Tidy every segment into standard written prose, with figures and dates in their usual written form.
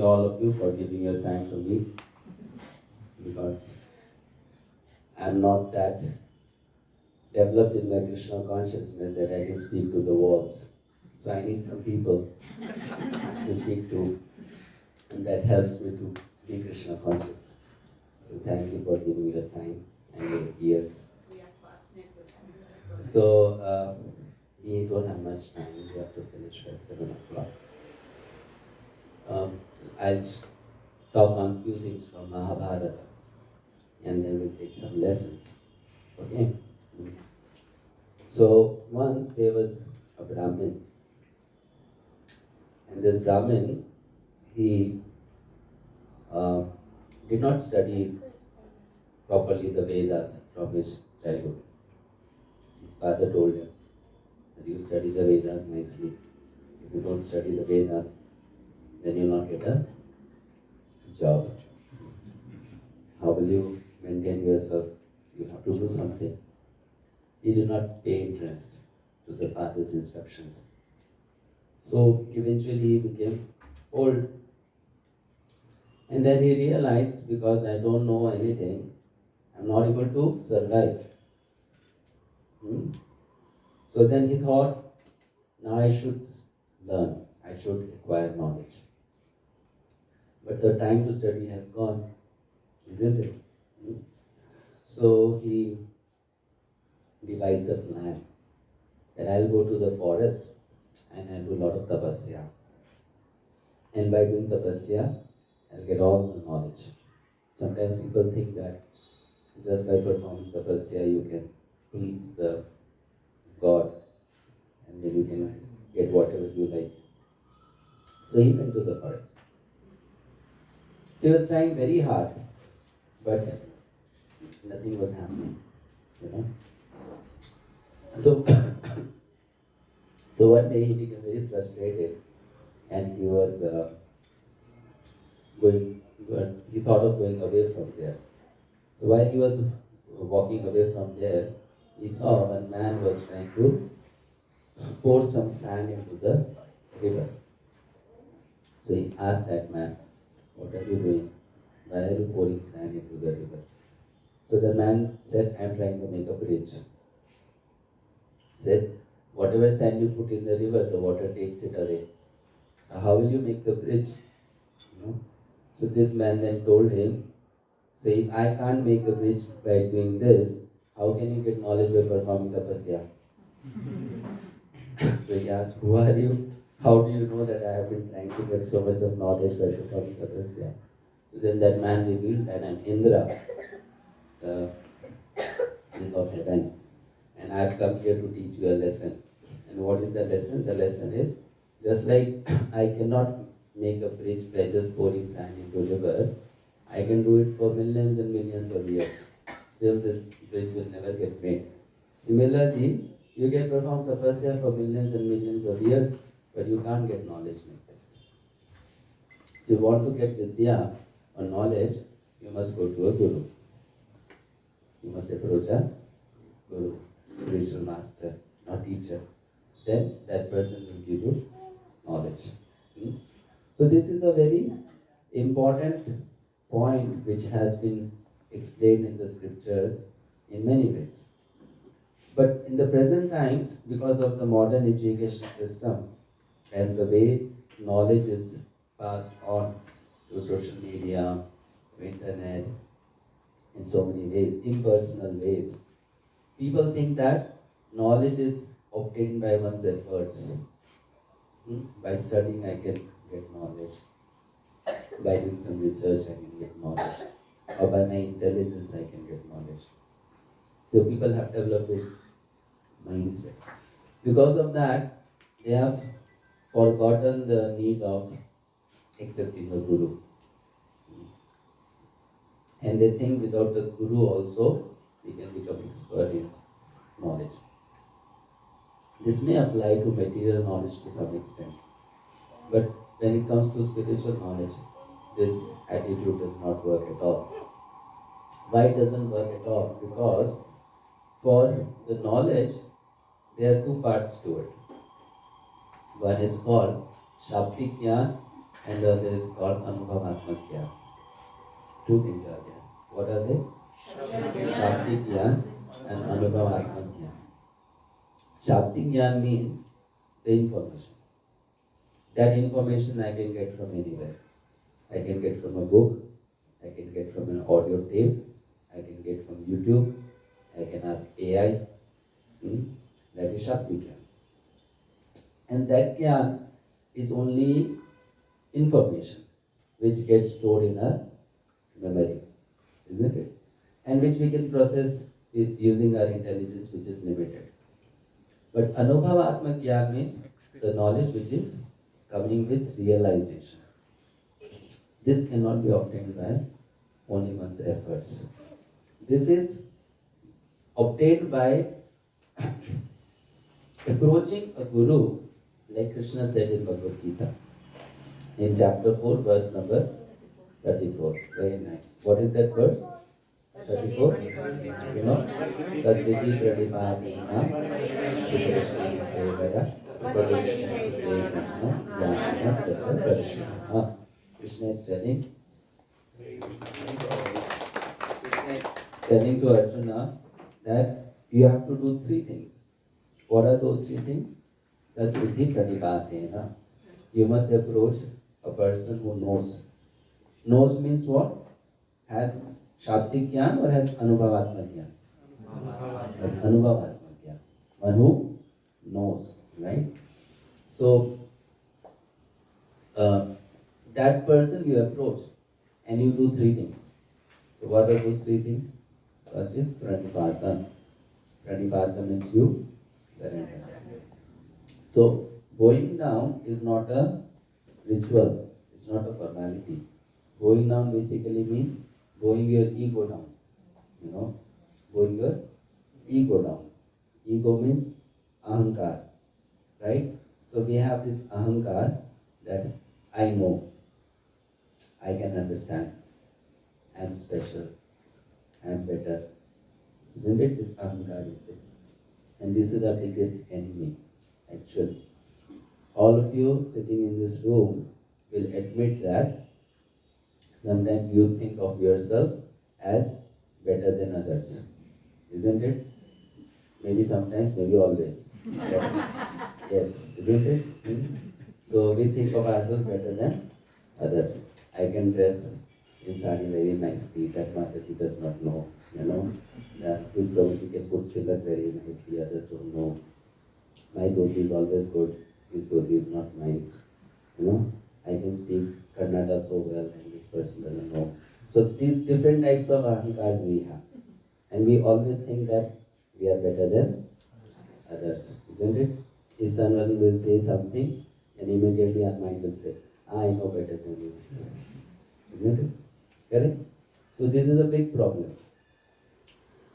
you all of you for giving your time to me, because I'm not that developed in my Krishna consciousness that I can speak to the walls. So I need some people to speak to, and that helps me to be Krishna conscious. So thank you for giving me the time and your ears. So we don't have much time. We have to finish by 7 o'clock. I'll talk on few things from Mahabharata, and then we'll take some lessons. Okay? So once there was a Brahmin, and this Brahmin, he did not study properly the Vedas from his childhood. His father told him that you study the Vedas nicely. If you don't study the Vedas, then you'll not get a job. How will you maintain yourself? You have to do something. He did not pay interest to the father's instructions. So eventually he became old. And then he realized, because I don't know anything, I'm not able to survive. So then he thought, now I should learn, I should acquire knowledge. But the time to study has gone, isn't it? So he devised a plan that I'll go to the forest and I'll do a lot of tapasya. And by doing tapasya, I'll get all the knowledge. Sometimes people think that just by performing tapasya you can please the God and then you can get whatever you like. So he went to the forest. So he was trying very hard, but nothing was happening, So, so one day he became very frustrated, and he was he thought of going away from there. So while he was walking away from there, he saw one man was trying to pour some sand into the river. So he asked that man, what are you doing? Why are you pouring sand into the river? So the man said, I'm trying to make a bridge. Said, whatever sand you put in the river, the water takes it away. So how will you make the bridge? So this man then told him, so if I can't make a bridge by doing this, how can you get knowledge by performing tapasya? So he asked, who are you? How do you know that I have been trying to get so much of knowledge by performing tapasya? So then that man revealed that I'm Indra, the king of heaven, and I have come here to teach you a lesson. And what is the lesson? The lesson is, just like I cannot make a bridge by just pouring sand into the river, I can do it for millions and millions of years. Still this bridge will never get made. Similarly, you can perform tapasya for millions and millions of years, but you can't get knowledge like this. So you want to get vidya or knowledge, you must go to a guru. You must approach a guru, spiritual master or teacher. Then that person will give you knowledge. So this is a very important point which has been explained in the scriptures in many ways. But in the present times, because of the modern education system and the way knowledge is passed on through social media, through internet, in so many ways, impersonal ways, people think that knowledge is obtained by one's efforts. By studying, I can get knowledge. By doing some research, I can get knowledge. Or by my intelligence, I can get knowledge. So people have developed this mindset. Because of that, they have forgotten the need of accepting a guru. And they think without the guru also, we can become expert in knowledge. This may apply to material knowledge to some extent. But when it comes to spiritual knowledge, this attitude does not work at all. Why it doesn't work at all? Because for the knowledge, there are two parts to it. One is called Shabdik Jnana and the other is called Anubhavatmak Gyan. Two things are there. What are they? Shabdik Gyan and Anubhavatmak Gyan. Shabdik Gyan means the information. That information I can get from anywhere. I can get from a book, I can get from an audio tape, I can get from YouTube, I can ask AI. That is Shabdik Gyan. And that Gyan is only information which gets stored in our memory, isn't it? And which we can process using our intelligence, which is limited. But Anubhavatmak Gyan means the knowledge which is coming with realization. This cannot be obtained by only one's efforts. This is obtained by approaching a guru, like Krishna said in Bhagavad Gita, in chapter 4, verse number 34. Very nice. What is that verse? 34? You know? Tadviti Pradipadina Sukrishna Sevaya Pradeshna Vedana Jnana Svata Pradeshna. Krishna is telling to Arjuna that you have to do three things. What are those three things? Tadviti Pradipadina. You must approach a person who knows. Knows means what? Has Shabdik Gyan or has Anubhavatmak Gyan? Has Anubhavatmak Gyan. One who knows, right? So, that person you approach and you do three things. So, what are those three things? First is Pranipata. Pranipata means you surrender. So, going down is not a ritual, it's not a formality. Going down basically means going your ego down. You know, going your ego down. Ego means ahankar, right? So we have this ahankar that I know, I can understand, I'm special, I'm better. Isn't it? This ahankar is there. And this is the biggest enemy, actually. All of you sitting in this room will admit that sometimes you think of yourself as better than others. Isn't it? Maybe sometimes, maybe always. Yes, isn't it? So we think of ourselves better than others. I can dress in sari very nicely, that Mataji does not know, you know. This Prabhuji can put tilak very nicely, others don't know. My dhoti is always good, his dhoti is not nice, you know. I can speak Kannada so well and this person doesn't know. So these different types of ahankars we have. And we always think that we are better than others, isn't it? If someone will say something and immediately our mind will say, I know better than you. Isn't it? Correct? So this is a big problem.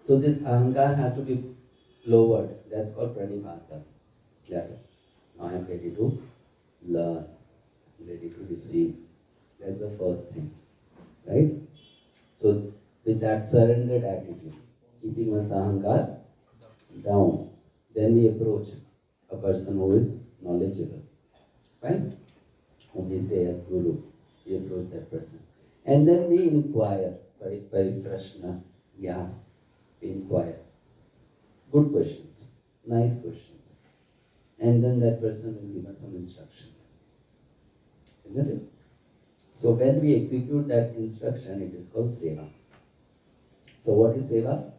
So this ahankar has to be lowered. That's called pranipata. Now I am ready to learn, ready to receive. That's the first thing. Right? So with that surrendered attitude, keeping one's ahankar down, then we approach a person who is knowledgeable. Right? Whom we say as Guru. We approach that person. And then we inquire. Prashna, we ask. We inquire. Good questions. Nice questions. And then that person will give us some instruction. Isn't it? So when we execute that instruction, it is called seva. So what is seva?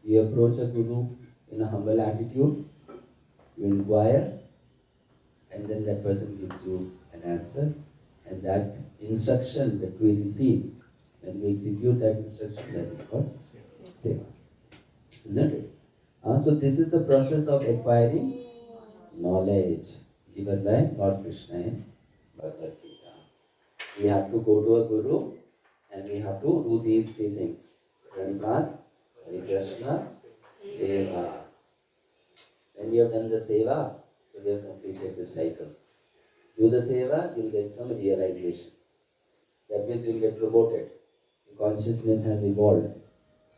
You approach a guru in a humble attitude, you inquire, and then that person gives you an answer, and that instruction that we receive, when we execute that instruction, that is called seva. Isn't it? So this is the process of acquiring knowledge given by Lord Krishna in Bhagavad Gita. We have to go to a guru and we have to do these three things. Pranipad, Parikrishna, Seva. When we have done the Seva, so we have completed the cycle. Do the Seva, you will get some realization. That means you will get promoted. Your consciousness has evolved.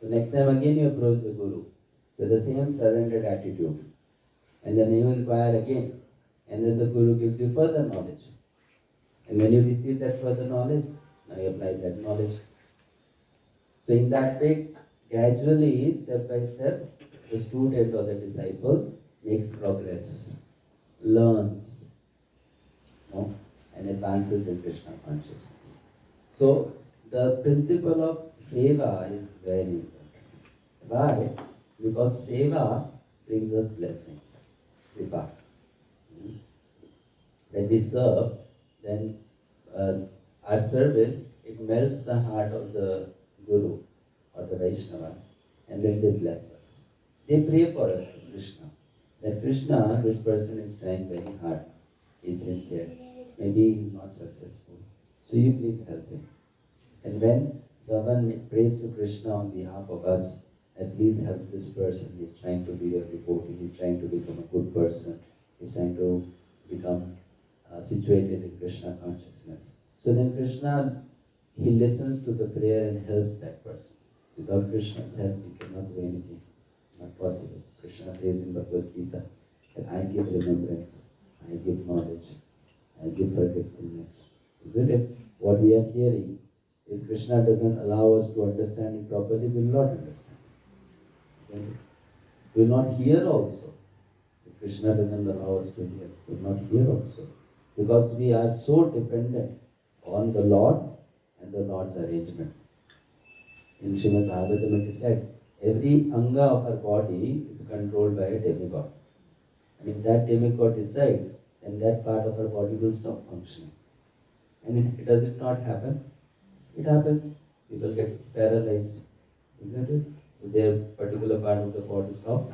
So next time again you approach the guru with the same surrendered attitude. And then you inquire again. And then the guru gives you further knowledge. And when you receive that further knowledge, now you apply that knowledge. So in that way, gradually, step by step, the student or the disciple makes progress, learns, no, and advances in Krishna consciousness. So the principle of seva is very important. Why? Because seva brings us blessings, kripa. When we serve, then our service, it melts the heart of the Guru or the Vaishnavas, and then they bless us. They pray for us to Krishna. That Krishna, this person is trying very hard, he's sincere. Maybe he's not successful. So you please help him. And when someone prays to Krishna on behalf of us, that please help this person, he's trying to be a devotee, he's trying to become a good person, he's trying to become situated in Krishna consciousness. So then Krishna, he listens to the prayer and helps that person. Without Krishna's help, we cannot do anything. Not possible. Krishna says in Bhagavad Gita that I give remembrance, I give knowledge, I give forgetfulness. Isn't it? What we are hearing, if Krishna doesn't allow us to understand it properly, we will not understand it. Isn't it? We will not hear also. If Krishna doesn't allow us to hear, we will not hear also. Because we are so dependent on the Lord and the Lord's arrangement. In Srimad Bhagavatam it is said, every anga of our body is controlled by a demigod. And if that demigod decides, then that part of our body will stop functioning. And does it not happen? It happens. People get paralyzed, isn't it? So their particular part of the body stops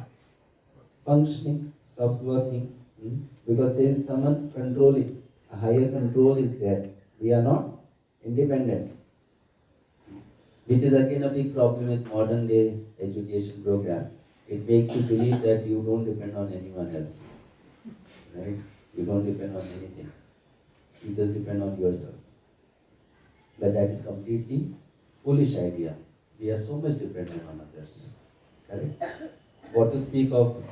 functioning, stops working. Because there is someone controlling. A higher control is there. We are not independent. Which is again a big problem with modern day education program. It makes you believe that you don't depend on anyone else. Right? You don't depend on anything. You just depend on yourself. But that is completely foolish idea. We are so much dependent on others. Correct? What to speak of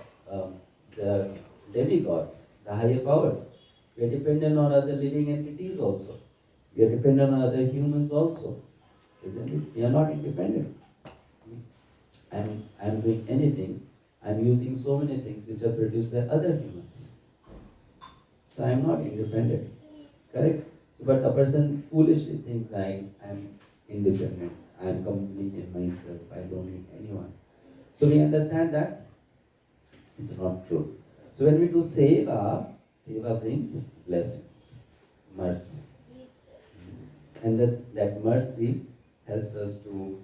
the demigods, the higher powers. We are dependent on other living entities also. We are dependent on other humans also. Isn't it? We are not independent. I'm doing anything. I'm using so many things which are produced by other humans. So I'm not independent. Correct? So, but a person foolishly thinks I'm independent. I'm complete in myself. I don't need anyone. So we understand that it's not true. So when we do seva, seva brings blessings, mercy. And that mercy helps us to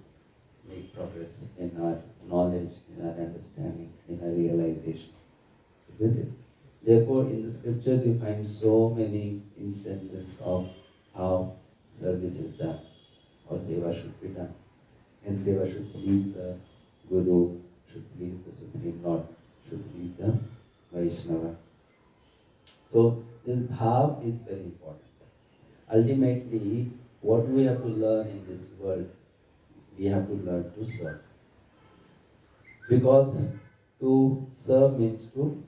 make progress in our knowledge, in our understanding, in our realization. Isn't it? Therefore, in the scriptures you find so many instances of how service is done, or seva should be done. And seva should please the Guru, should please the Supreme Lord, should please the Vaishnavas. So this bhav is very important. Ultimately, what do we have to learn in this world? We have to learn to serve. Because to serve means to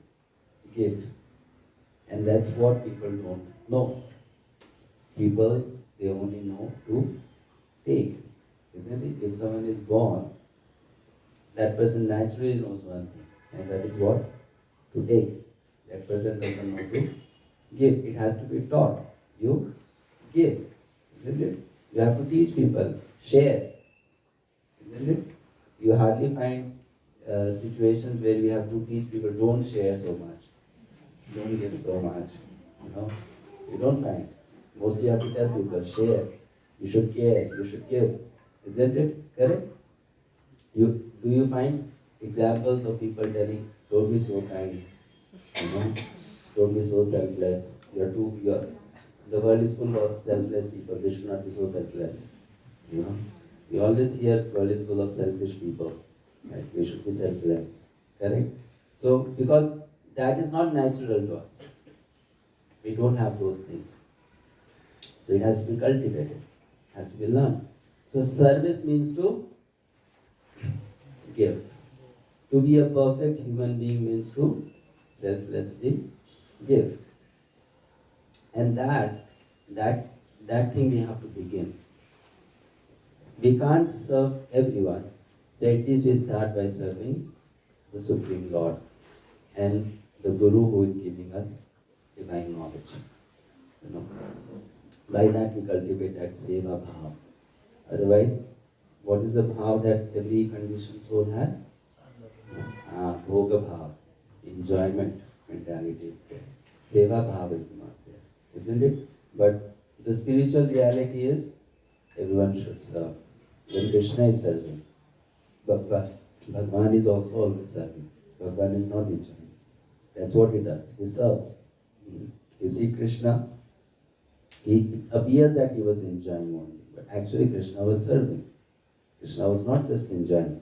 give. And that's what people don't know. People, they only know to take. Isn't it? If someone is born, that person naturally knows one thing. And that is what? To take. That person doesn't know to give. It has to be taught. You give. Isn't it? You have to teach people. Share. Isn't it? You hardly find situations where we have to teach people, don't share so much. Don't give so much. You don't find. Mostly you have to tell people, share. You should care. You should give. Isn't it correct? Do you find examples of people telling, don't be so kind, don't be so selfless. The world is full of selfless people. We should not be so selfless. We always hear the world is full of selfish people. Right? We should be selfless. Correct? So, because that is not natural to us. We don't have those things. So it has to be cultivated. It has to be learned. So service means to give. To be a perfect human being means to selflessly give. And that That thing we have to begin. We can't serve everyone, so at least we start by serving the Supreme Lord and the Guru who is giving us divine knowledge. You know, by that we cultivate that seva bhav. Otherwise, what is the bhav that every conditioned soul has? Bhoga bhav, enjoyment mentality is there. Seva bhav is not there, isn't it? But the spiritual reality is everyone should serve. When Krishna is serving, Bhagwan is also always serving. Bhagwan is not enjoying. That's what he does. He serves. You see, Krishna, it appears that he was enjoying only, but actually Krishna was serving. Krishna was not just enjoying.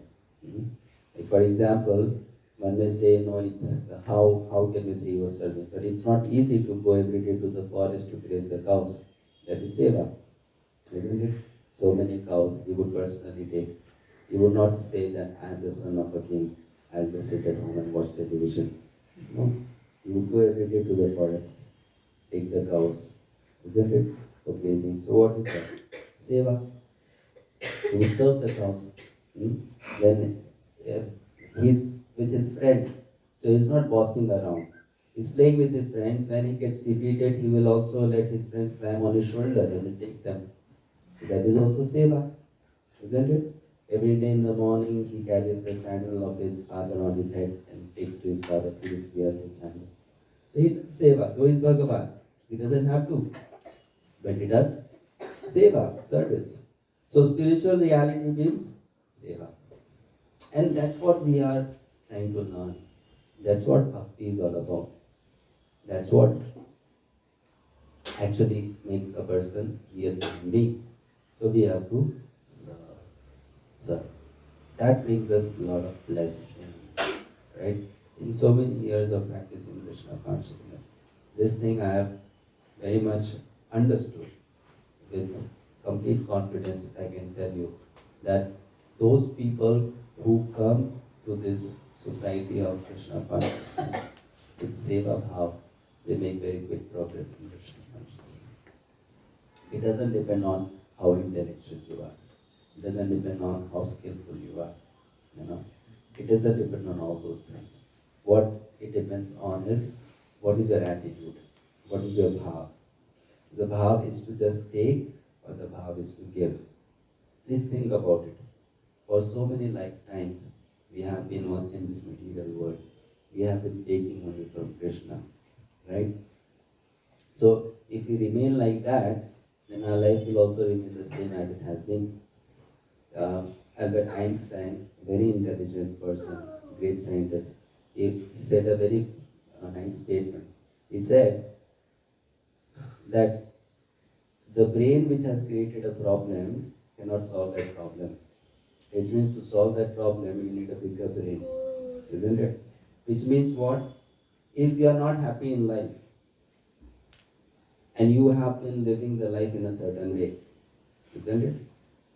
Like for example, one may say, no, it's how can you say he was serving? But it's not easy to go every day to the forest to graze the cows. That is seva, isn't it? So many cows he would personally take. He would not say that I am the son of a king, I'll just sit at home and watch television. No. He would go every day to the forest, take the cows, isn't it? For grazing. So what is that? Seva. He would serve the cows. Then he's with his friends. So he's not bossing around. He's playing with his friends. When he gets defeated, he will also let his friends climb on his shoulder and will take them. So that is also seva, isn't it? Every day in the morning, he carries the sandal of his father on his head and takes to his father, please wear his sandal. So he does seva, though he's Bhagavan. He doesn't have to, but he does seva, service. So spiritual reality means seva. And that's what we are trying to learn. That's what bhakti is all about. That's what actually makes a person real human being. So we have to serve. Serve. That brings us a lot of blessing, right? In so many years of practicing Krishna consciousness, this thing I have very much understood with complete confidence. I can tell you that those people who come to this society of Krishna consciousness with seva bhav, they make very quick progress in Krishna consciousness. It doesn't depend on how intellectual you are. It doesn't depend on how skillful you are. It doesn't depend on all those things. What it depends on is what is your attitude, what is your bhav. The bhav is to just take, or the bhav is to give. Please think about it. For so many lifetimes, we have been in this material world. We have been taking only from Krishna, right? So if we remain like that, then our life will also remain the same as it has been. Albert Einstein, very intelligent person, great scientist, he said a very nice statement. He said that the brain which has created a problem cannot solve that problem. Which means to solve that problem, you need a bigger brain, isn't it? Which means what? If you are not happy in life, and you have been living the life in a certain way, isn't it?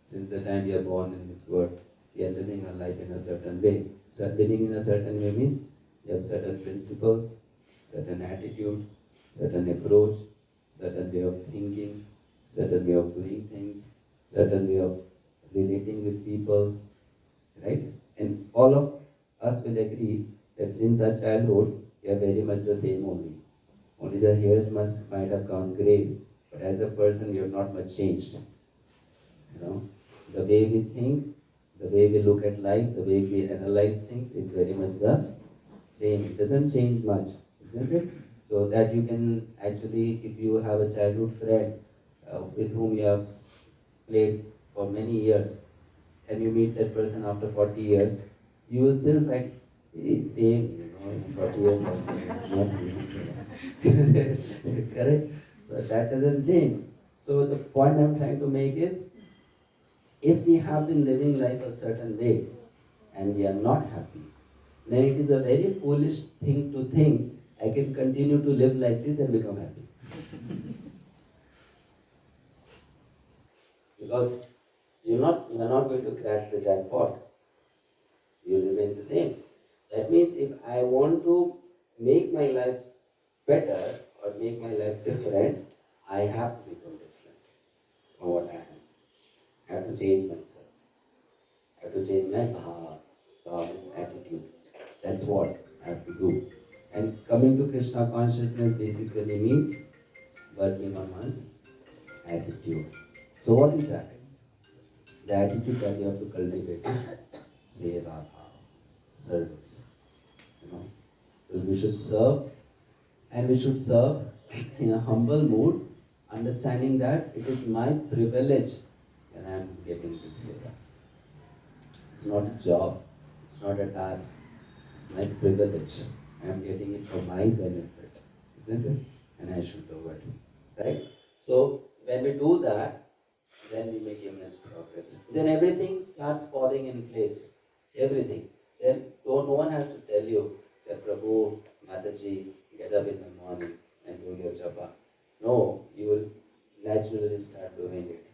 Since the time you are born in this world, you are living a life in a certain way. So living in a certain way means you have certain principles, certain attitude, certain approach, certain way of thinking, certain way of doing things, certain way of relating with people, right? And all of us will agree that since our childhood, we are very much the same only. Only the hairs might have gone grey, but as a person, we have not much changed. The way we think, the way we look at life, the way we analyze things is very much the same. It doesn't change much, isn't it? So that you can actually, if you have a childhood friend with whom you have played for many years, and you meet that person after 40 years, you will still find same, in 40 years also. Correct? So that doesn't change. So the point I'm trying to make is, if we have been living life a certain way and we are not happy, then it is a very foolish thing to think, I can continue to live like this and become happy. Because you are not going to crack the jackpot. You remain the same. That means if I want to make my life better or make my life different, I have to become different from what I am. I have to change myself. I have to change my bhava. Bhava means attitude. That's what I have to do. And coming to Krishna consciousness basically means working on one's attitude. So what is that? The attitude that you have to cultivate is seva bhava, service. You know, so we should serve, and we should serve in a humble mood, understanding that it is my privilege when I am getting this seva. It's not a job, it's not a task, it's my privilege. I am getting it for my benefit, isn't it? And I should do it, right? So when we do that, then we make immense progress. Then everything starts falling in place. Everything. Then no one has to tell you that Prabhu, Mataji, get up in the morning and do your japa. No, you will naturally start doing it.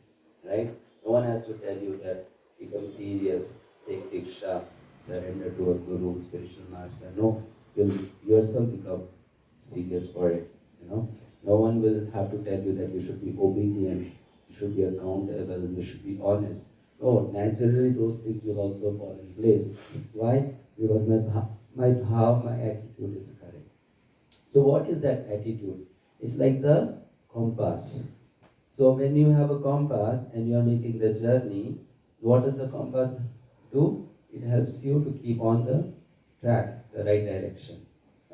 Right? No one has to tell you that become serious, take diksha, surrender to a guru, spiritual master. No, you'll yourself become serious for it. You know, no one will have to tell you that you should be obedient, you should be accountable, you should be honest. No, naturally those things will also fall in place. Why? Because my bhav, my attitude is correct. So what is that attitude? It's like the compass. So when you have a compass and you are making the journey, what does the compass do? It helps you to keep on the track, the right direction.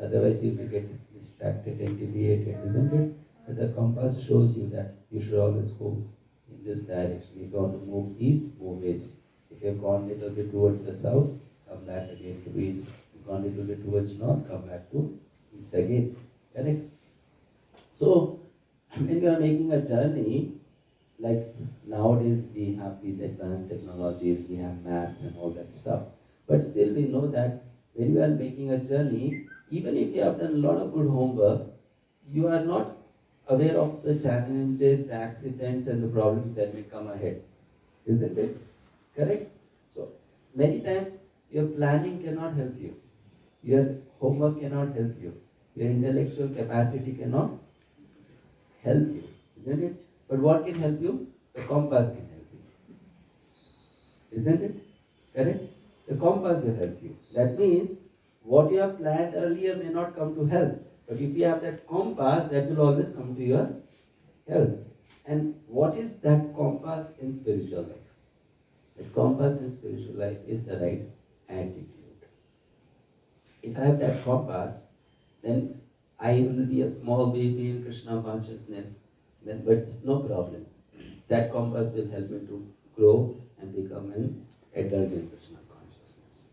Otherwise you may get distracted and deviated, isn't it? But the compass shows you that you should always go in this direction. If you want to move east, move east. If you have gone a little bit towards the south, come back again to east. If you've gone a little bit towards north, come back to east again. Correct? So when you are making a journey, like nowadays we have these advanced technologies, we have maps and all that stuff. But still we know that when you are making a journey, even if you have done a lot of good homework, you are not aware of the challenges, the accidents and the problems that may come ahead. Isn't it? Correct? So many times your planning cannot help you. Your homework cannot help you. Your intellectual capacity cannot help you. Isn't it? But what can help you? The compass can help you. Isn't it? Correct? The compass will help you. That means what you have planned earlier may not come to help. But if you have that compass, that will always come to your help. And what is that compass in spiritual life? The compass in spiritual life is the right attitude. If I have that compass, then I will be a small baby in Krishna consciousness, but it's no problem. That compass will help me to grow and become an adult in Krishna consciousness.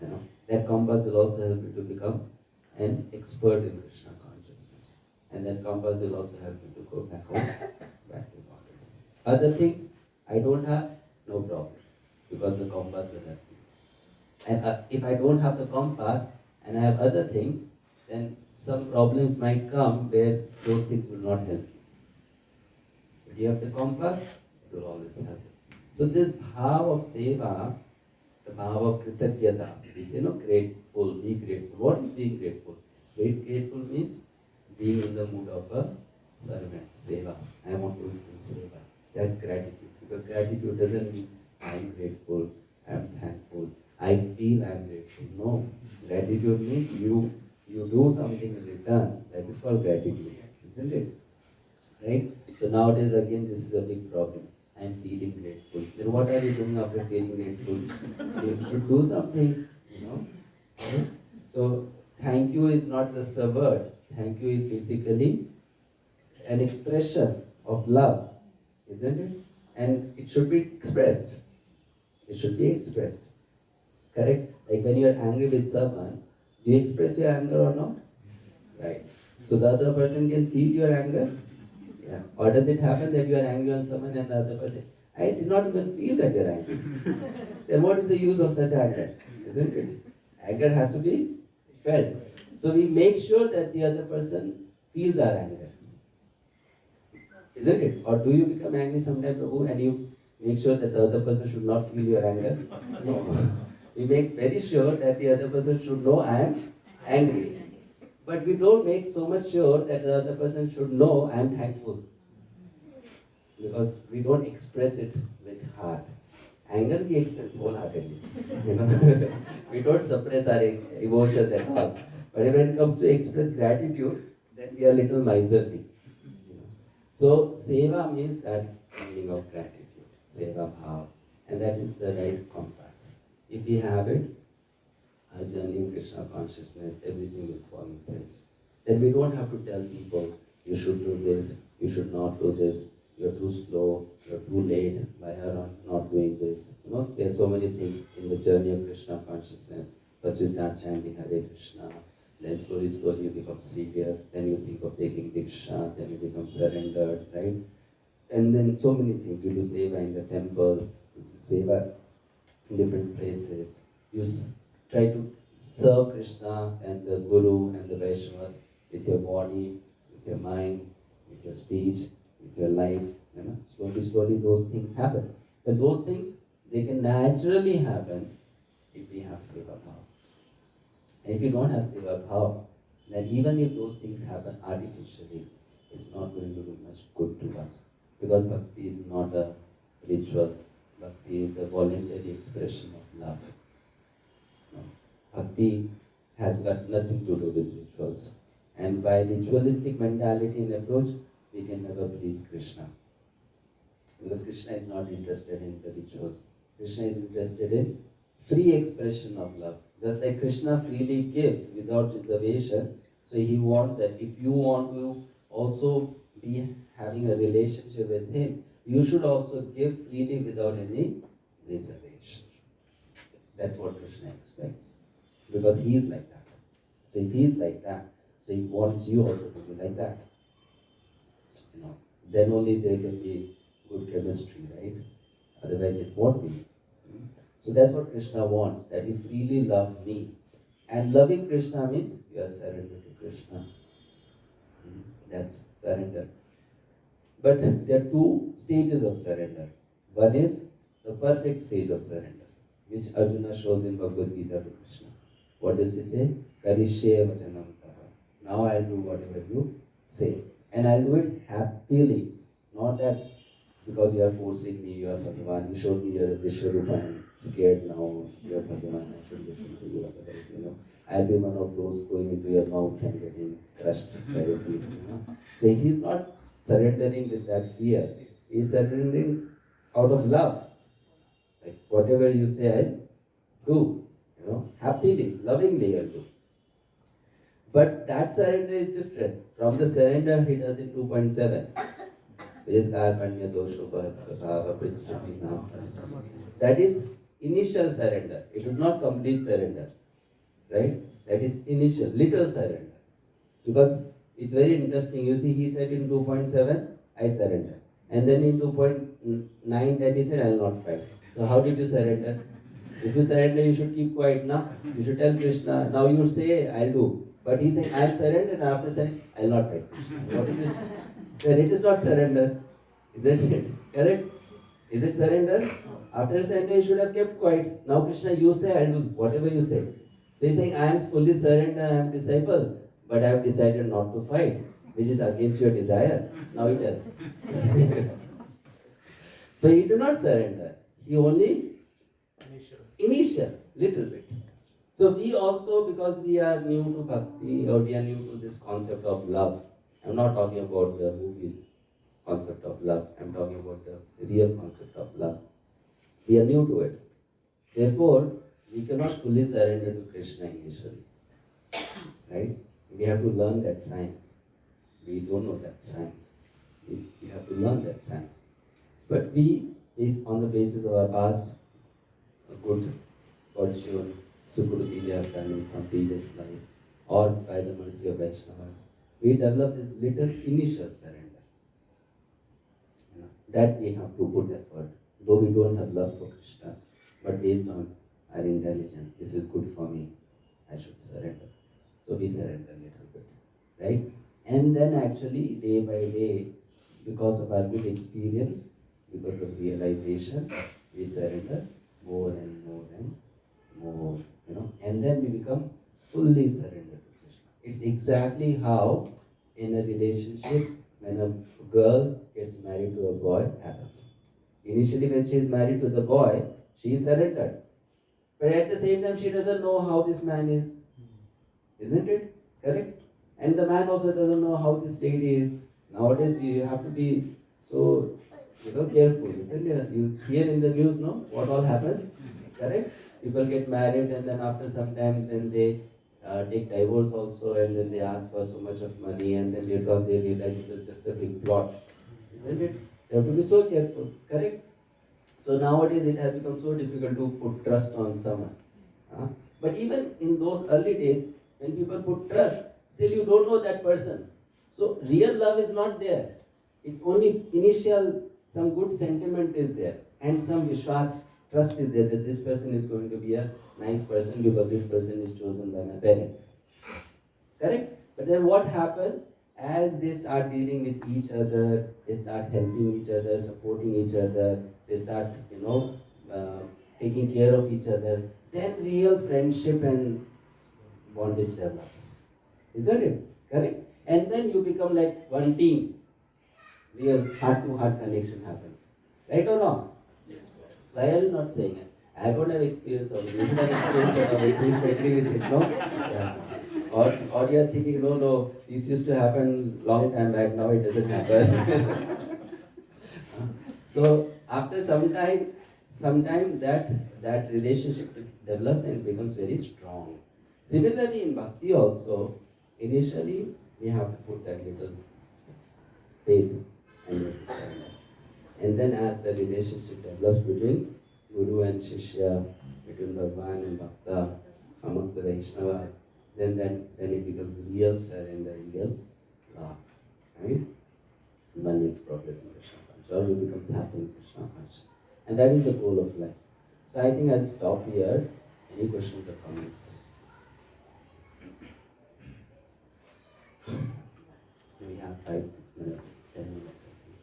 You know, that compass will also help me to become an expert in Krishna consciousness. And that compass will also help me to go back home, back to God. Other things I don't have, no problem, because the compass will help me. And if I don't have the compass and I have other things, then some problems might come where those things will not help you. But you have the compass, it will always help you. So this bhav of seva, the bhav of kritagyata, we say no, grateful, be grateful. What is being grateful? Grateful means being in the mood of a servant, seva. I want to do seva. That's gratitude. Because gratitude doesn't mean I'm grateful, I'm thankful, I feel I'm grateful. No. Gratitude means you do something in return. That is called gratitude. Isn't it? Right? So nowadays again this is a big problem. I'm feeling grateful. Then what are you doing after feeling grateful? You should do something, you know. Right? So thank you is not just a word. Thank you is basically an expression of love. Isn't it? And it should be expressed. It should be expressed. Correct? Like when you are angry with someone, do you express your anger or not? Right. So the other person can feel your anger? Yeah. Or does it happen that you are angry on someone and the other person, I did not even feel that you are angry. Then what is the use of such anger? Isn't it? Anger has to be felt. So we make sure that the other person feels our anger. Isn't it? Or do you become angry sometime, Prabhu, and you make sure that the other person should not feel your anger? No. We make very sure that the other person should know I am angry. But we don't make so much sure that the other person should know I am thankful. Because we don't express it with heart. Anger we express wholeheartedly. You know, we don't suppress our emotions at all. But when it comes to express gratitude, then we are a little miserly. You know. So seva means that feeling of gratitude, seva bhav, and that is the right compass. If we have it, our journey in Krishna consciousness, everything will fall in place. Then we don't have to tell people, you should do this, you should not do this, you're too slow, you're too late, why are you not doing this? You know, there are so many things in the journey of Krishna consciousness. First you start chanting Hare Krishna, then slowly, slowly you become serious, then you think of taking Diksha, then you become surrendered, right? And then so many things. You do seva in the temple, you do seva in different places. You try to serve Krishna and the Guru and the Vaishnavas with your body, with your mind, with your speech, with your life. You know, slowly, slowly those things happen. But those things, they can naturally happen if we have seva bhav. And if you don't have seva bhav, then even if those things happen artificially, it's not going to do much good to us. Because bhakti is not a ritual. Bhakti is the voluntary expression of love. No. Bhakti has got nothing to do with rituals. And by ritualistic mentality and approach, we can never please Krishna. Because Krishna is not interested in the rituals. Krishna is interested in free expression of love. Just like Krishna freely gives without reservation, so he wants that if you want to also be having a relationship with him, you should also give freely without any reservation. That's what Krishna expects. Because he is like that. So if he is like that, so he wants you also to be like that. You know, then only there can be good chemistry, right? Otherwise it won't be. So that's what Krishna wants, that you freely love me. And loving Krishna means you are surrendered to Krishna. That's surrender. But there are two stages of surrender. One is the perfect stage of surrender, which Arjuna shows in Bhagavad Gita to Krishna. What does he say? Karishye vachanam tava. Now I'll do whatever you say. And I'll do it happily. Not that because you are forcing me, you are Bhagavan, you showed me your Vishwarupa, I'm scared now, you are Bhagavan, I should listen to you, otherwise, you know. I'll be one of those going into your mouth and getting crushed by your feet, you know. So he's not surrendering with that fear. He's surrendering out of love. Like whatever you say, I'll do. You know, happily, lovingly I'll do. But that surrender is different. From the surrender he does in 2.7. That is initial surrender. It is not complete surrender. Right? That is initial, little surrender. Because it's very interesting. You see, he said in 2.7, I surrender. And then in 2.9, that he said, I will not fight. So how did you surrender? If you surrender, you should keep quiet now. You should tell Krishna, now you say, I'll do. But he's saying, I'll surrender, and after saying, I'll not fight Krishna. What is this? Then it is not surrender. Isn't it? Correct? Is it surrender? After surrender, you should have kept quiet. Now Krishna, you say, I'll do whatever you say. So he's saying, I am fully surrendered, I am disciple, but I have decided not to fight, which is against your desire. Now you tell. So he did not surrender. He only initial, little bit. So we also, because we are new to bhakti, or we are new to this concept of love, I'm not talking about the movie concept of love, I'm talking about the real concept of love. We are new to it. Therefore, we cannot fully surrender to Krishna initially. Right? We have to learn that science. We don't know that science. We have to learn that science. But we, based on the basis of our past good fortune, Sukruti we have done in some previous life, or by the mercy of Vaishnavas, we develop this little initial surrender. You know, that we have to put effort. Though we don't have love for Krishna, but based on our intelligence, this is good for me, I should surrender. So we surrender a little bit, right? And then actually, day by day, because of our good experience, because of realization, we surrender more and more and more, you know, and then we become fully surrendered to Krishna. It's exactly how in a relationship when a girl gets married to a boy happens. Initially when she is married to the boy, she is surrendered. But at the same time she doesn't know how this man is. Isn't it? Correct? And the man also doesn't know how this lady is. Nowadays you have to be so careful, isn't it? You hear in the news, no? What all happens? Correct? People get married and then after some time then they take divorce also and then they ask for so much of money and then later on they realize it was just a big plot. Isn't it? You have to be so careful. Correct? So nowadays it has become so difficult to put trust on someone. Huh? But even in those early days, when people put trust, still you don't know that person. So real love is not there. It's only initial, some good sentiment is there. And some vishwas, trust is there that this person is going to be a nice person because this person is chosen by my parent. Correct? But then what happens as they start dealing with each other, they start helping each other, supporting each other, they start, uh, taking care of each other, then real friendship and bondage develops. Isn't it? Correct? And then you become like one team. Real heart-to-heart connection happens. Right or wrong? Why are you not saying it? I don't have experience of it. You should have experience of it, so you should agree with it, no? Yeah. Or you're thinking, no, this used to happen long time back, now it doesn't happen. So after some time that relationship develops and becomes very strong. Similarly in bhakti also, initially we have to put that little faith and surrender. And then as the relationship develops between Guru and Shishya, between Bhagwan and Bhakta, amongst the Vaishnavas, then it becomes real surrender, real love. Right? One makes progress in Krishna consciousness, or he becomes happy in Krishna consciousness. And that is the goal of life. So I think I'll stop here. Any questions or comments? We have 5, 6 minutes, 10 minutes, I think.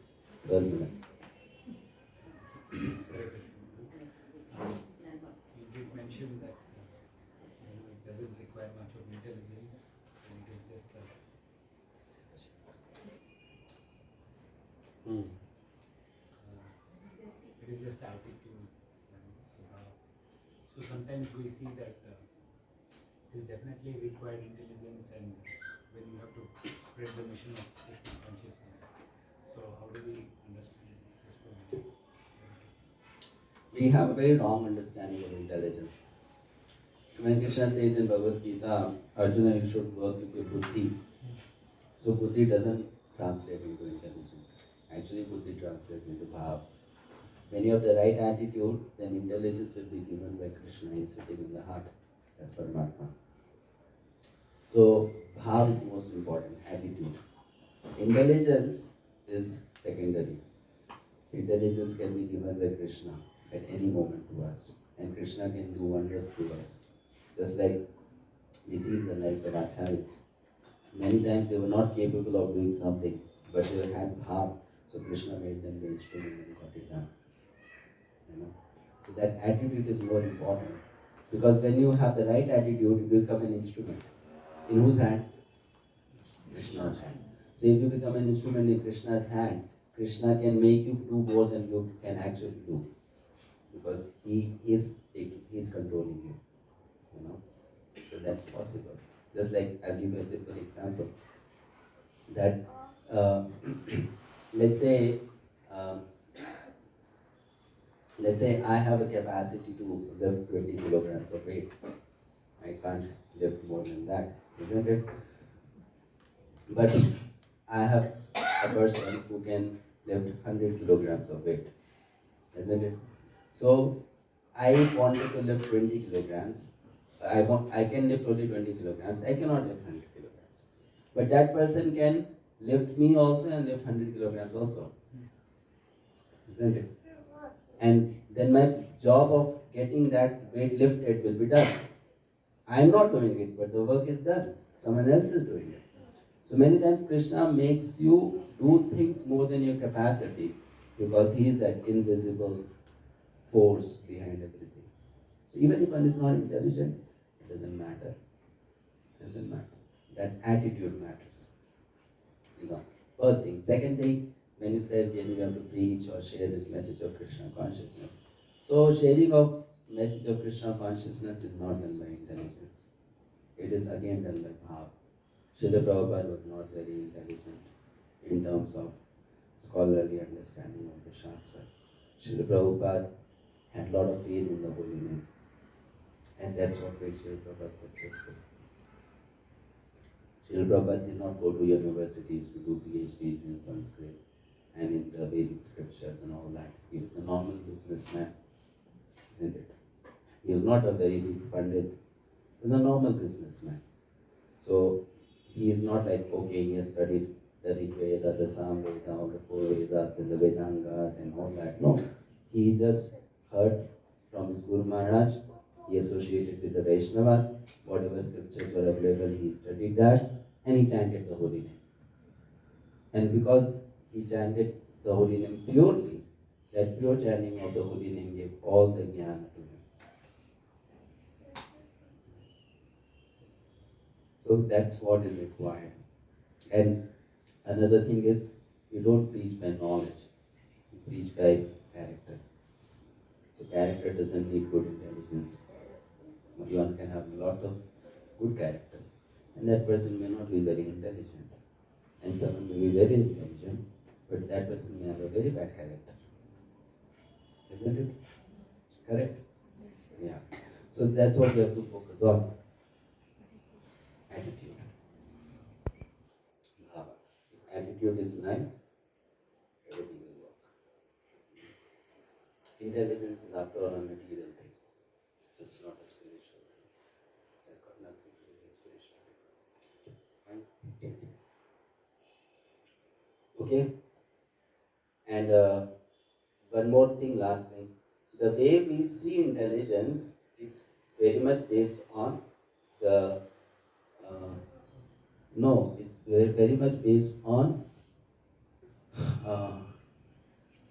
12 minutes. You did mention that it doesn't require much of intelligence, and it is just the it is just attitude. So sometimes we see that it is definitely required intelligence, and when you have to spread the mission of Krishna consciousness. So how do we understand this? We have a very wrong understanding of intelligence. When Krishna says in Bhagavad Gita, Arjuna, you should work with your buddhi. So buddhi doesn't translate into intelligence. Actually, buddhi translates into bhav. When you have the right attitude, then intelligence will be given by Krishna. He is sitting in the heart as Paramatma. So bhav is most important, attitude. Intelligence is secondary. Intelligence can be given by Krishna at any moment to us. And Krishna can do wonders through us. Just like we see in the lives of acharyas. Many times they were not capable of doing something, but they had bhav. So Krishna made them the instrument and got it done. So that attitude is more important. Because when you have the right attitude, you become an instrument. In whose hand? Krishna's hand. So if you become an instrument in Krishna's hand, Krishna can make you do more than you can actually do. Because he is controlling you. So that's possible. Just like, I'll give you a simple example. That, let's say I have a capacity to lift 20 kilograms of weight. I can't lift more than that, isn't it? But I have a person who can lift 100 kilograms of weight, isn't it? So I wanted to lift 20 kilograms. I can lift only 20 kilograms. I cannot lift 100 kilograms. But that person can lift me also and lift 100 kilograms also, isn't it? And then my job of getting that weight lifted will be done. I am not doing it, but the work is done. Someone else is doing it. So many times Krishna makes you do things more than your capacity because he is that invisible force behind everything. So even if one is not intelligent, it doesn't matter. It doesn't matter. That attitude matters. You know, first thing. Second thing, when you said when you have to preach or share this message of Krishna consciousness. So sharing of message of Krishna consciousness is not done by intelligence. It is again done by bhav. Srila Prabhupada was not very intelligent in terms of scholarly understanding of the Shastra. Srila Prabhupada had a lot of faith in the holy name. And that's what made Srila Prabhupada successful. Srila Prabhupada did not go to universities to do PhDs in Sanskrit and in the Vedic scriptures and all that. He was a normal businessman, isn't it? He was not a very big Pandit. He was a normal businessman. So he is not like, okay, he has studied the Rig Veda, the Sam Veda, all the four Vedas, and the Vedangas and all that. No. He just heard from his Guru Maharaj, he associated with the Vaishnavas, whatever scriptures were available, he studied that, and he chanted the holy name. And because he chanted the holy name purely, that pure chanting of the holy name gave all the jnana to him. So that's what is required. And another thing is, you don't preach by knowledge, you preach by character. So character doesn't need good intelligence. One can have a lot of good character, and that person may not be very intelligent. And someone may be very intelligent, but that person may have a very bad character. Isn't it? Correct? Yeah. So that's what we have to focus on. Attitude. If attitude is nice, everything will work. Intelligence is after all a material thing. It's not a spiritual thing. It's got nothing to do with spiritual thing. Fine? Okay? And one more thing, last thing. The way we see intelligence, it's very much based on the it's very much based on uh,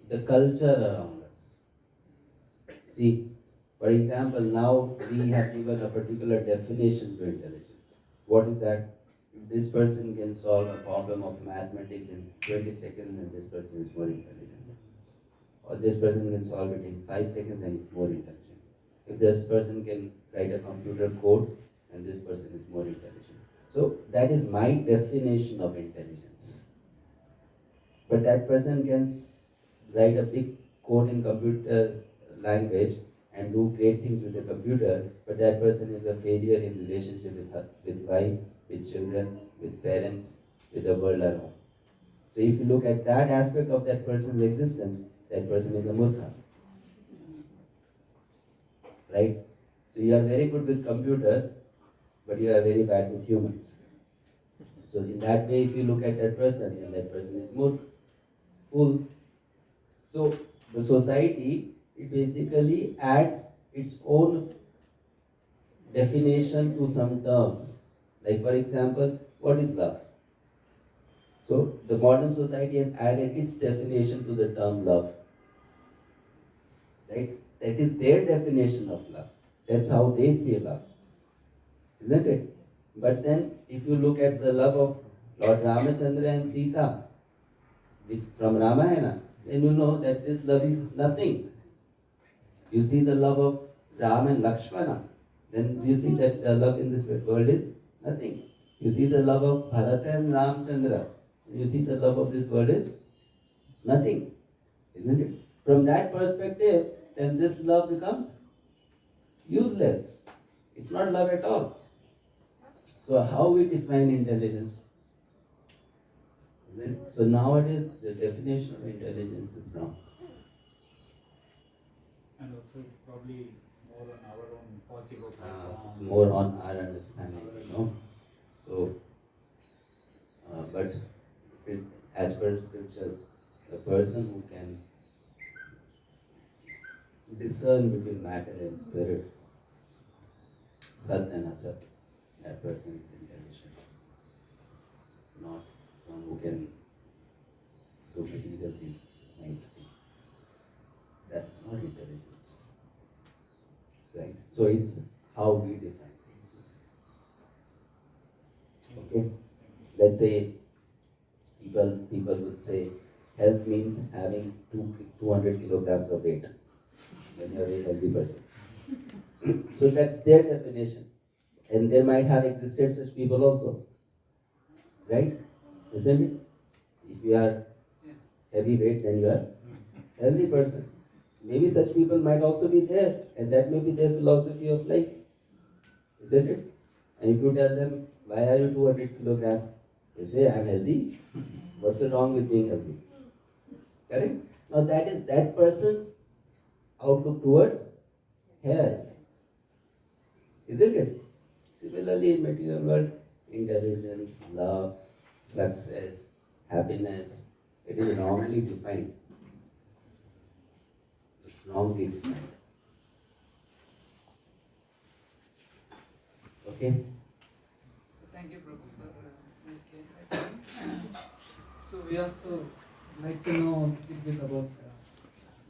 the culture around us. See, for example, now we have given a particular definition to intelligence. What is that? If this person can solve a problem of mathematics in 20 seconds, then this person is more intelligent. Or this person can solve it in 5 seconds, then he's more intelligent. If this person can write a computer code, then this person is more intelligent. So that is my definition of intelligence. But that person can write a big code in computer language and do great things with the computer, but that person is a failure in relationship with wife, with children, with parents, with the world around. So if you look at that aspect of that person's existence, that person is a murkha. Right? So you are very good with computers, but you are very bad with humans. So in that way, if you look at that person, then that person is murkha, fool. So the society, it basically adds its own definition to some terms. Like for example, what is love? So the modern society has added its definition to the term love. Right? That is their definition of love. That's how they see love. Isn't it? But then if you look at the love of Lord Ramachandra and Sita, which from Ramayana, then you know that this love is nothing. You see the love of Ram and Lakshmana, then you see that the love in this world is nothing. You see the love of Bharata and Ramchandra, you see the love of this world is nothing. Isn't it? From that perspective, then this love becomes useless. It's not love at all. So how we define intelligence? So nowadays the definition of intelligence is wrong. And also it's probably more on our own false ego It's more on our understanding, So, but as per scriptures, the person who can discern between matter and spirit, Sat and Asat, that person is intelligent. Not one who can do material things nicely. That's not intelligence. Right? So it's how we define things. Okay? Okay? Let's say people would say health means having 200 kilograms of weight when you're a very healthy person. So that's their definition. And there might have existed such people also, right? Isn't it? If you are heavyweight, then you are healthy person. Maybe such people might also be there, and that may be their philosophy of life, isn't it? And if you tell them, why are you 200 kilograms? They say, I'm healthy. What's wrong with being healthy? Correct? Now that is that person's outlook towards health, isn't it? Similarly, in material world, intelligence, love, success, happiness, it is wrongly defined. It's wrongly defined. Okay? So thank you, Prabhu, for nice enlightening. So we also like to know a little bit about,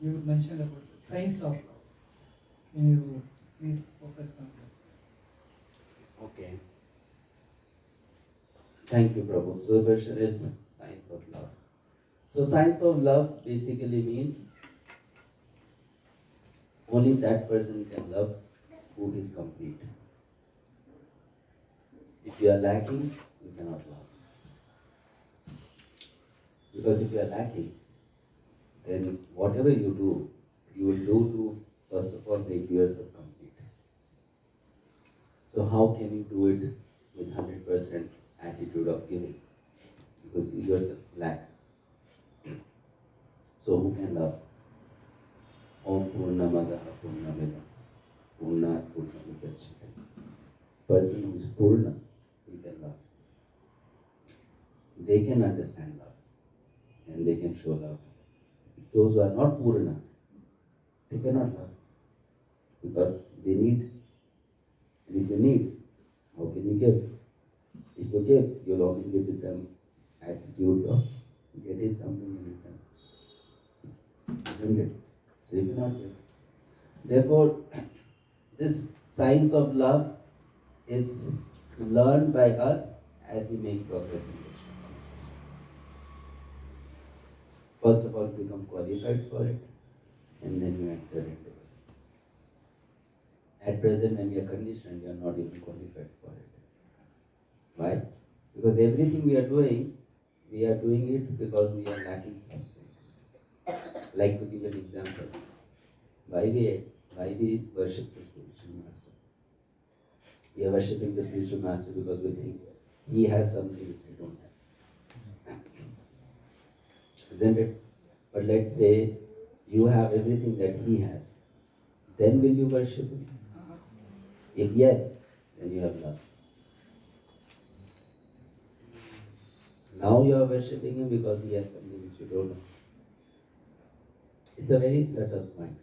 you mentioned about the science of love. Can you please focus on that? Okay. Thank you, Prabhu. So the question is science of love. So science of love basically means only that person can love who is complete. If you are lacking, you cannot love. Because if you are lacking, then whatever you do, you will do to, first of all, make yourself complete. So how can you do it with 100% attitude of giving? Because you yourself lack. So who can love? Om Purnamada Purnamida Purnat Purnamidachyate. Person who is Purna, he can love. They can understand love and they can show love. Those who are not Purna, they cannot love because they need. And if you need, how can you give? If you give, you'll only give with them attitude of getting something in return. Isn't it? So you cannot give. Therefore, this science of love is learned by us as we make progress in Krishna consciousness. First of all, become qualified for it, and then you enter into it. At present, when we are conditioned, we are not even qualified for it. Why? Because everything we are doing it because we are lacking something. Like to give an example, why we worship the spiritual master? We are worshipping the spiritual master because we think he has something which we don't have. Isn't it? But let's say you have everything that he has. Then will you worship him? If yes, then you have love. Now you are worshipping him because he has something which you don't have. It's a very subtle point.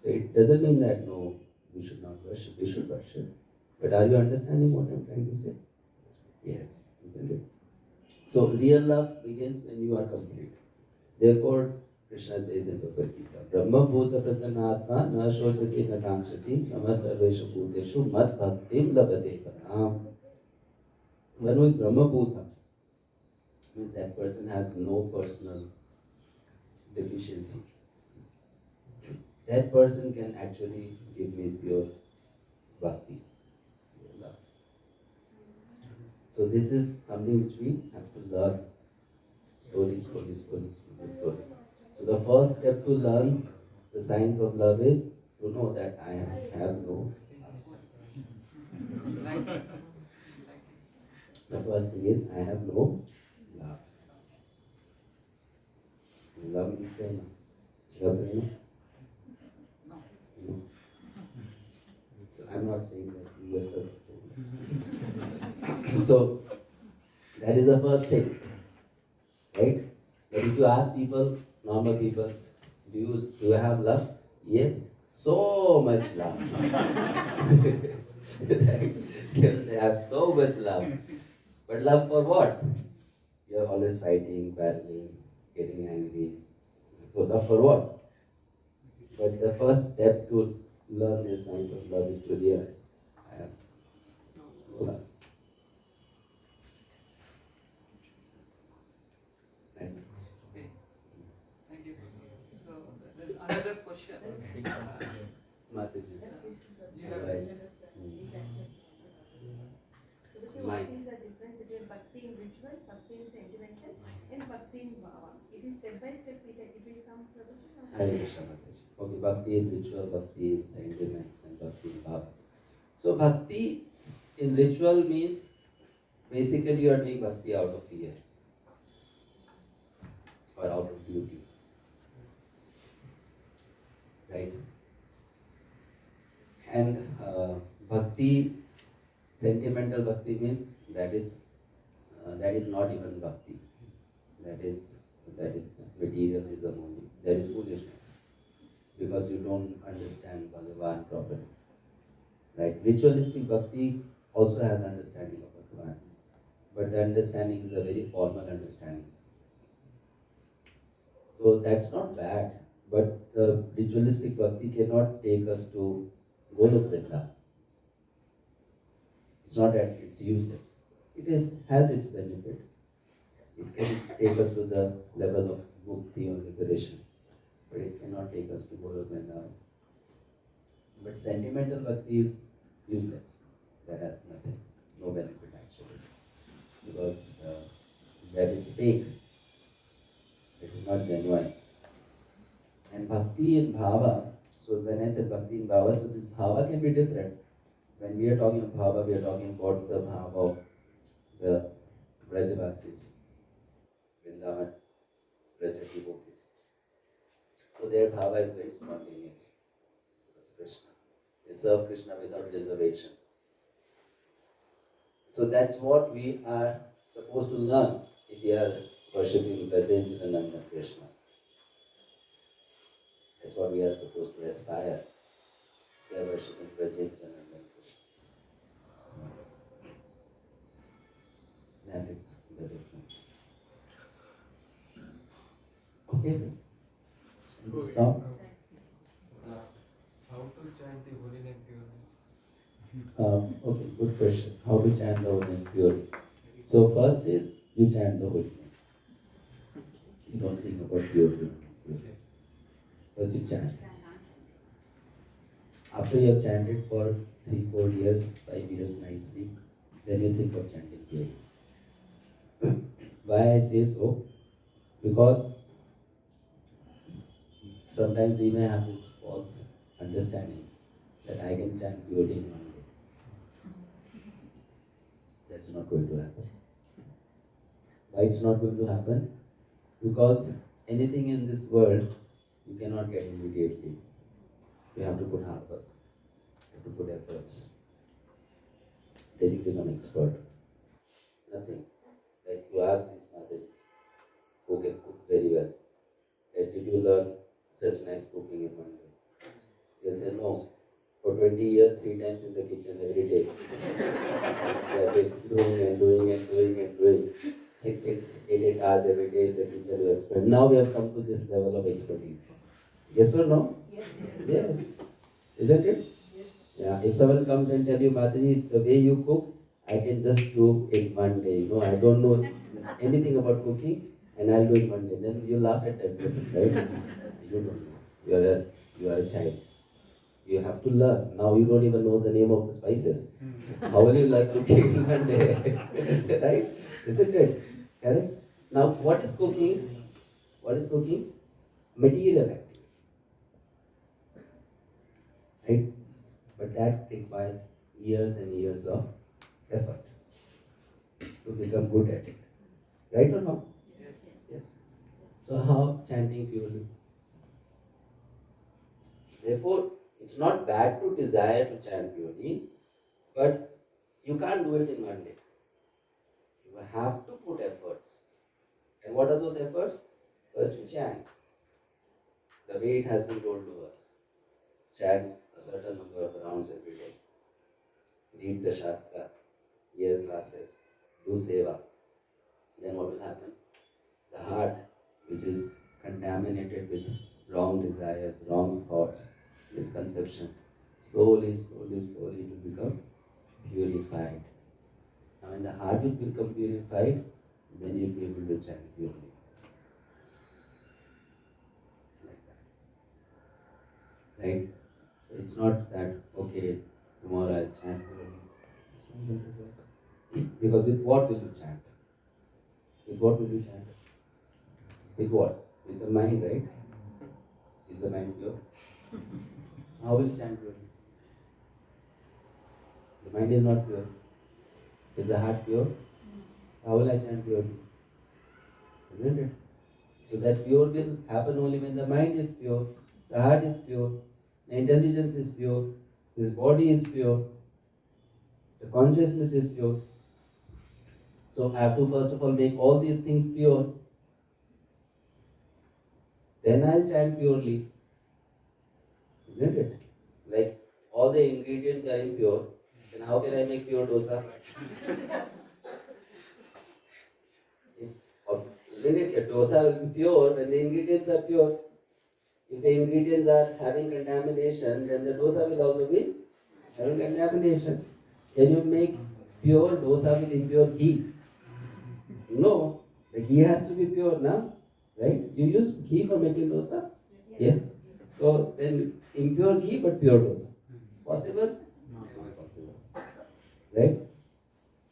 So it doesn't mean that no, we should not worship, we should worship. But are you understanding what I'm trying to say? Yes, isn't it? So real love begins when you are complete. Therefore, Krishna says in Bhagavad Gita, Brahma Bhuta Prasannatma na shodhati na kamshati samasarveshu bhuteshu mad bhaktim labhate param. One who is Brahma Bhuta means that person has no personal deficiency. That person can actually give me pure bhakti, pure love. So this is something which we have to learn slowly. So the first step to learn the science of love is to know that I have no love. The first thing is I have no love. Love is prema. Love prema? No. So I'm not saying that you yourself are saying. So that is the first thing, right? But if you ask people, normal people, do you have love? Yes, so much love. Right? They'll say, I have so much love. But love for what? You're always fighting, quarreling, getting angry. So love for what? But the first step to learn the science of love is to realize I have no love. Mataji. Yeah. Otherwise, So what is the difference between bhakti in ritual, bhakti in sentimental, and bhakti in bhava? It is step by step. It will come, Prabhuji. Hare Krishna Mataji. Okay, bhakti in ritual, bhakti in sentiments, and bhakti in bhava. So bhakti in ritual means basically you are doing bhakti out of fear or out of duty, right? And bhakti, sentimental bhakti means that is not even bhakti. That is materialism only. That is foolishness because you don't understand Bhagavan properly, right? Ritualistic bhakti also has understanding of Bhagavan, but the understanding is a very formal understanding. So that's not bad, but the ritualistic bhakti cannot take us to Golok Vrinda. It's not that it's useless. Has its benefit. It can take us to the level of mukti or liberation, but it cannot take us to Golok Vrinda. But sentimental bhakti is useless. That has nothing, no benefit actually, because that is fake. It is not genuine. And bhakti in bhava, so when I said bhakti in bhava, so this bhava can be different. When we are talking of bhava, we are talking about the bhava of the Brajavasis, Vrindavan, Braja devotees. So their bhava is very spontaneous. That's Krishna. They serve Krishna without reservation. So that's what we are supposed to learn if we are worshipping Brajendranan Krishna. That's what we are supposed to aspire. We are worshipping Brajendranan Krishna. That is the difference. Okay? Shall we stop? How to chant the holy name purely? Okay, good question. How to chant the holy name purely? So first is you chant the holy name. You don't think about purity. First you chant. After you have chanted for 3, 4 years, 5 years nicely, then you think of chanting purely. Why I say so? Because sometimes we may have this false understanding that I can chant purely in one day. That's not going to happen. Why it's not going to happen? Because anything in this world you cannot get immediately. You have to put hard work. You have to put efforts. Then you become expert. Nothing. Like you ask these mothers who can cook very well. Did you learn such nice cooking in one day? They'll say no. For 20 years, 3 times in the kitchen every day. They have been doing. 8 hours every day in the kitchen we have spent. Now we have come to this level of expertise. Yes or no? Yes. Isn't it? Yes. Yeah. If someone comes and tell you, Mataji, the way you cook, I can just do in one day. I don't know anything about cooking and I'll do it one day. Then you laugh at that person, right? You don't know. You are a child. You have to learn. Now you don't even know the name of the spices. How will you learn cooking in one day? Right? Isn't it? Correct? Now what is cooking? What is cooking? Material activity. Right? But that requires years and years of effort to become good at it. Right or no? Yes. So how chanting purely? Therefore, it's not bad to desire to chant purely, but you can't do it in one day. You have to put efforts. And what are those efforts? First you chant. The way it has been told to us. Chant a certain number of rounds every day. Read the Shastra, hear classes, do seva. Then what will happen? The heart, which is contaminated with wrong desires, wrong thoughts, misconceptions, slowly to become purified. Now when the heart will become purified, then you'll be able to chant purely. It's like that. right? So it's not that, okay, tomorrow I'll chant purely. It's not going to work. Because with what will you chant? With what will you chant? With what? With the mind, right? Is the mind pure? How will you chant purely? The mind is not pure. Is the heart pure? How will I chant purely? Isn't it? So that pure will happen only when the mind is pure, the heart is pure, the intelligence is pure, this body is pure, the consciousness is pure. So I have to first of all make all these things pure. Then I'll chant purely. Isn't it? Like all the ingredients are impure, then how can I make pure dosa? Isn't it? The dosa will be pure when the ingredients are pure. If the ingredients are having contamination, then the dosa will also be having contamination. Can you make pure dosa with impure ghee? No, the ghee has to be pure now, right? You use ghee for making dosa? Yes. So then impure ghee but pure dosa. Possible? Not possible. Right?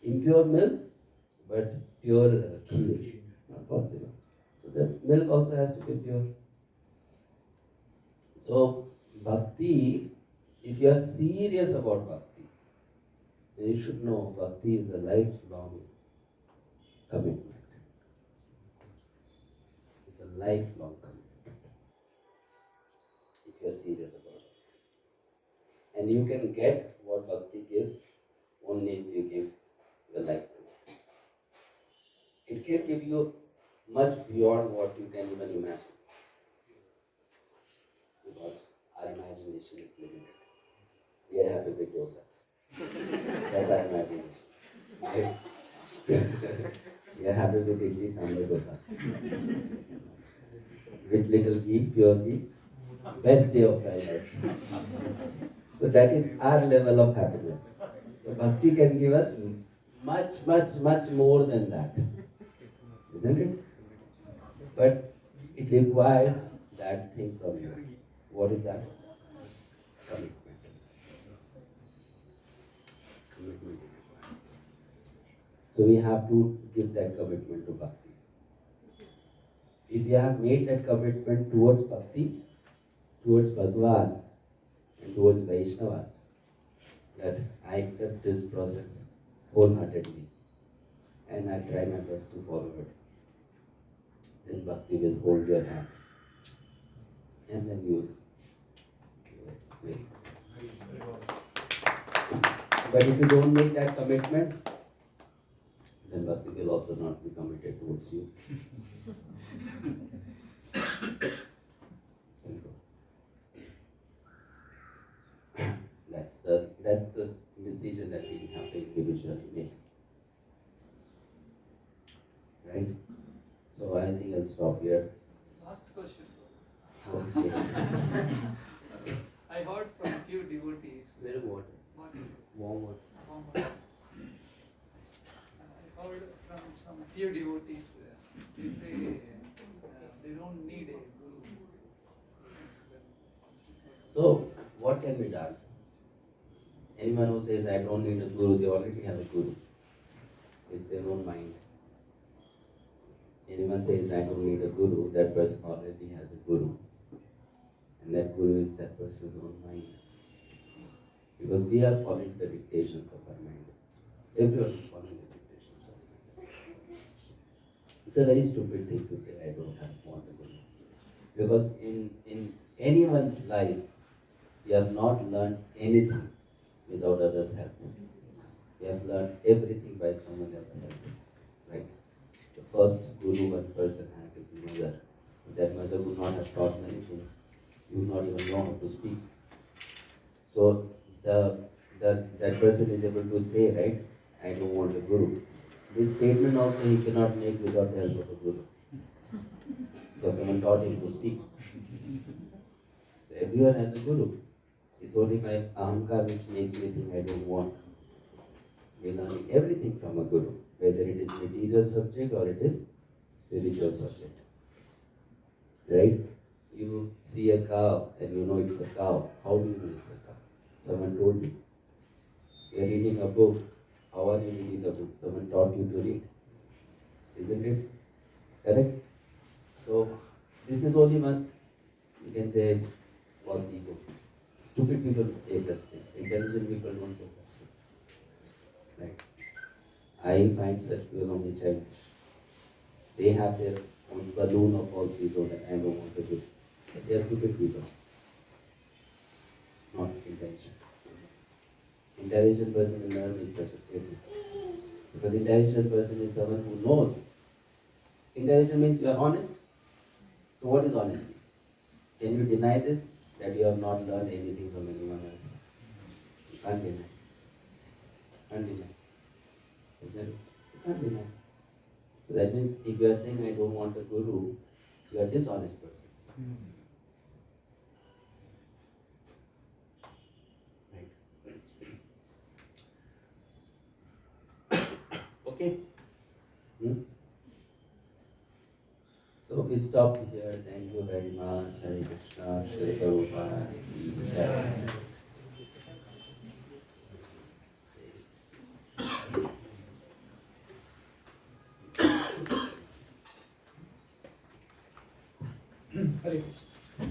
Impure milk but pure ghee. Not possible. So the milk also has to be pure. So bhakti, if you are serious about bhakti, then you should know bhakti is a lifelong commitment. It's a lifelong commitment. If you are serious about it. And you can get what bhakti gives only if you give the life to it. It can give you much beyond what you can even imagine. Because our imagination is limited. We are happy with dosas. That's our imagination. Right? We are happy with idli sambar dosa. With little ghee, pure ghee. Best day of my life. So that is our level of happiness. So bhakti can give us much, much, much more than that. Isn't it? But it requires that thing from you. What is that? Commitment. Commitment. So we have to give that commitment to bhakti. If you have made that commitment towards bhakti, towards Bhagwan, and towards Vaishnavas, that I accept this process wholeheartedly and I try my best to follow it, then bhakti will hold your hand. And then you will. But if you don't make that commitment, then bhakti will also not be committed towards you. Simple. That's the decision that we have to individually make. Right? So I think I'll stop here. Last question. Okay. I heard from a few devotees. Little water. What is it? Warm water. Warm water. I heard from some few devotees, they say they don't need a guru. So, what can be done? Anyone who says, I don't need a guru, they already have a guru. It's their own mind. Anyone says, I don't need a guru, that person already has a guru. And that guru is that person's own mind. Because we are following the dictations of our mind. Everyone is following the dictations of our mind. It's a very stupid thing to say, I don't want a guru. Because in anyone's life, we have not learned anything without others' help. We have learned everything by someone else's help. Right? The first guru one person has is mother. That mother would not have taught many things. You would not even know how to speak. So that person is able to say, right, I don't want a guru. This statement also he cannot make without the help of a guru. Because someone taught him to speak. So everyone has a guru. It's only my ahankar which makes me think I don't want. We're learning everything from a guru, whether it is material subject or it is spiritual subject. Right? You see a cow and you know it's a cow. How do you know it's a cow? Someone told you. You are reading a book. How are you reading the book? Someone taught you to read. Isn't it? Correct? So, this is only once, you can say, false ego. Stupid people say such things. Intelligent people don't say such things. Right? I find such people only childish. They have their own balloon of false ego that I don't want to do. But they are stupid people. Not intelligent. Intelligent person will never make such a statement. Because intelligent person is someone who knows. Intelligent means you are honest. So what is honesty? Can you deny this? That you have not learned anything from anyone else? You can't deny. Can't deny. Isn't it? You can't deny. So that means if you are saying I don't want a guru, you are a dishonest person. Right. Okay? So we stop here. Thank you very much. Hare Krishna. Shri Prabhupada ki Jai. Hare Krishna.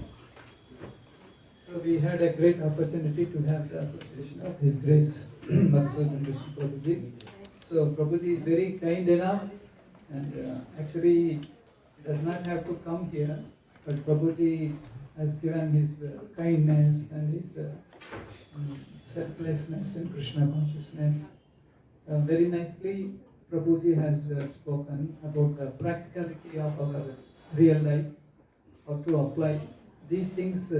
So we had a great opportunity to have the association of His Grace Madhusudana Vishnu Prabhuji. So Prabhuji is very kind enough, and actually does not have to come here, but Prabhuji has given his kindness and his selflessness in Krishna consciousness. Very nicely, Prabhuji has spoken about the practicality of our real life, how to apply these things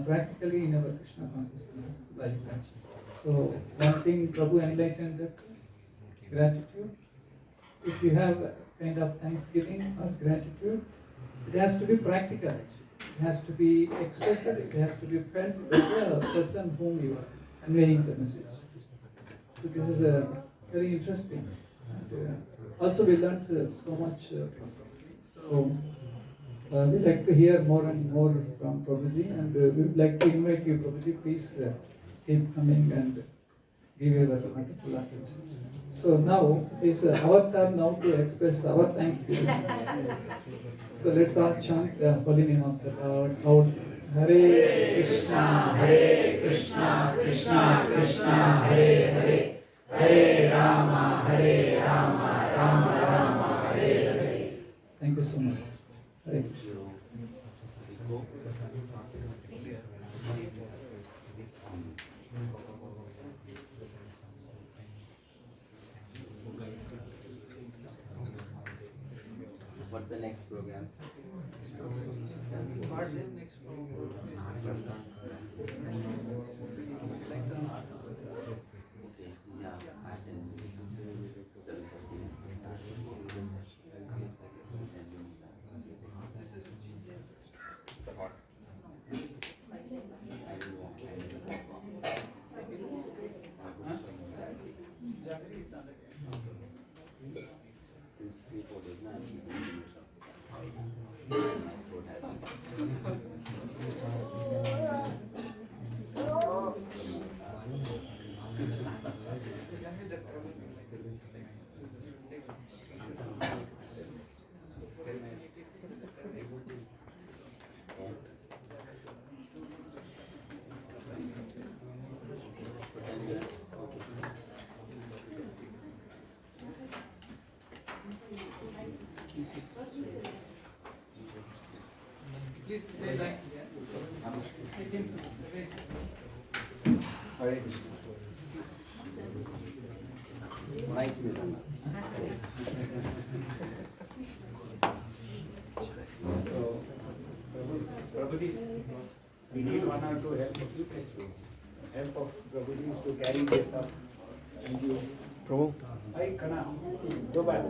practically in our Krishna consciousness life. So one thing Prabhu enlightened that gratitude. If you have a kind of thanksgiving or gratitude, it has to be practical actually. It has to be expressed, it has to be felt by the person whom you are conveying the message. So this is very interesting. And, also we learned so much from Prabhuji. So we like to hear more and more from Prabhuji, and we would like to invite you, Prabhuji, please keep coming and give your wonderful message. So now it is our turn now to express our thanksgiving. So let's all chant the holy name of the Lord out. Hare Krishna, Krishna Krishna, Hare Hare, Hare Rama, Rama Rama, Hare Hare. Thank you so much. Hare Krishna. What's the next program? Yeah, I can 3-4 days now. Please stay like Hare Krishna. Nice meeting. So, Prabhuji, we need one or two help of Prabhuji to carry this up. Thank you. Prabhu. Hi, Kana. Go back.